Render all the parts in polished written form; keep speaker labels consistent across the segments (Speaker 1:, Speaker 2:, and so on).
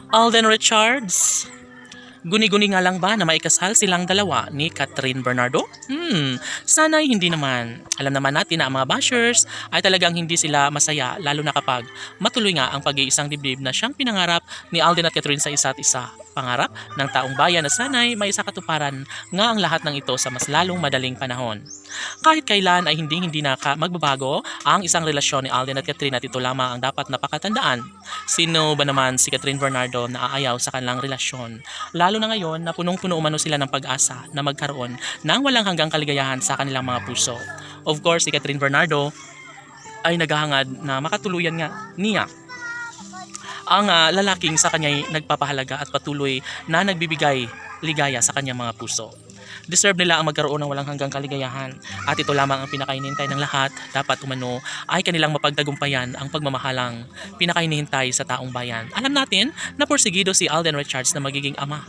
Speaker 1: Alden Richards. Guni-guni nga lang ba na maikasal silang dalawa ni Catherine Bernardo? Sana'y hindi naman. Alam naman natin na ang mga bashers ay talagang hindi sila masaya lalo na kapag matuloy nga ang pag-iisang dibdib na siyang pinangarap ni Alden at Catherine sa isa't isa. Pangarap ng taong bayan na sana'y may isakatuparan nga ang lahat ng ito sa mas lalong madaling panahon. Kahit kailan ay hindi na magbabago ang isang relasyon ni Alden at Catherine at ito lamang ang dapat napakatandaan. Sino ba naman si Catherine Bernardo na aayaw sa kanilang relasyon? Lalo na ngayon na punong-puno umano sila ng pag-asa na magkaroon ng walang hanggang kaligayahan sa kanilang mga puso. Of course, si Catherine Bernardo ay naghahangad na makatuluyan nga niya ang lalaking sa kanya'y nagpapahalaga at patuloy na nagbibigay ligaya sa kanyang mga puso. Deserve nila ang magkaroon ng walang hanggang kaligayahan at ito lamang ang pinakainihintay ng lahat. Dapat umano ay kanilang mapagtagumpayan ang pagmamahalang pinakainihintay sa taong bayan. Alam natin na porsigido si Alden Richards na magiging ama,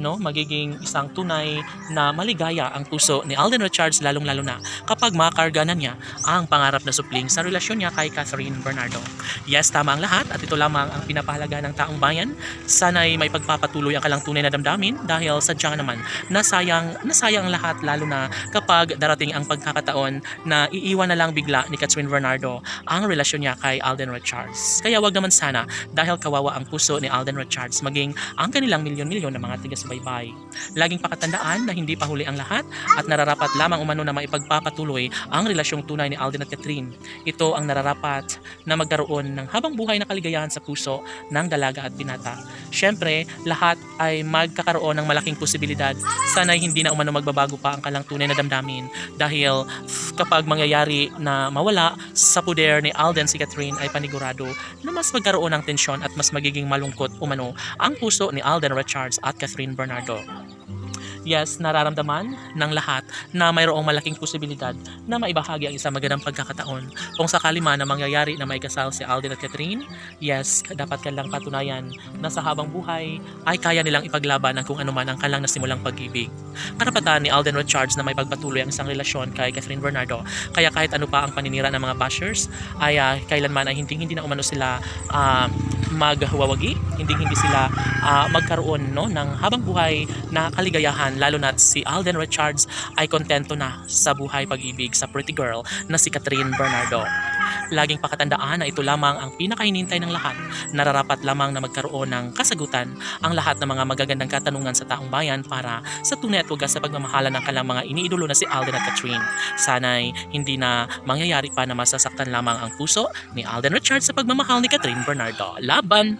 Speaker 1: no? Magiging isang tunay na maligaya ang puso ni Alden Richards lalong-lalo na kapag makarga na niya ang pangarap na supling sa relasyon niya kay Catherine Bernardo. Yes, tama ang lahat at ito lamang ang pinapahalaga ng taong bayan. Sana'y may pagpapatuloy ang kalang tunay na damdamin dahil sadyang naman nasayang ang lahat lalo na kapag darating ang pagkakataon na iiwan na lang bigla ni Catherine Bernardo ang relasyon niya kay Alden Richards. Kaya wag naman sana dahil kawawa ang puso ni Alden Richards maging ang kanilang milyon-milyon na mga taga-subaybay. Laging pakatandaan na hindi pa huli ang lahat at nararapat lamang umano na maipagpapatuloy ang relasyong tunay ni Alden at Catherine. Ito ang nararapat na magkaroon ng habang buhay na kaligayahan sa puso ng dalaga at binata. Siyempre, lahat ay magkakaroon ng malaking posibilidad. Sana'y hindi na umano magbabago pa ang kalang tunay na damdamin dahil kapag mangyayari na mawala sa puder ni Alden si Catherine ay panigurado na mas magkaroon ng tensyon at mas magiging malungkot umano ang puso ni Alden Richards at Catherine Bernardo. Yes, nararamdaman ng lahat na mayroong malaking posibilidad na maibahagi ang isang magandang pagkakataon. Kung sakali man na mangyayari na may kasal si Alden at Catherine, yes, dapat kanilang patunayan na sa habang buhay ay kaya nilang ipaglaban ang kung anuman ang kalang nasimulang pag-ibig. Karapatan ni Alden Richards na may pagpatuloy ang isang relasyon kay Catherine Bernardo. Kaya kahit ano pa ang paninira ng mga bashers, ay kailanman ay hindi na umano sila magwawagi, hindi sila magkaroon ng habang buhay na kaligayahan, lalo na si Alden Richards ay kontento na sa buhay pag-ibig sa pretty girl na si Catherine Bernardo. Laging pakatandaan na ito lamang ang pinakahinintay ng lahat. Nararapat lamang na magkaroon ng kasagutan ang lahat ng mga magagandang katanungan sa taong bayan para sa tunay at wagas sa pagmamahala ng kanilang mga iniidolo na si Alden at Catherine. Sana'y hindi na mangyayari pa na masasaktan lamang ang puso ni Alden Richards sa pagmamahal ni Catherine Bernardo. Laban!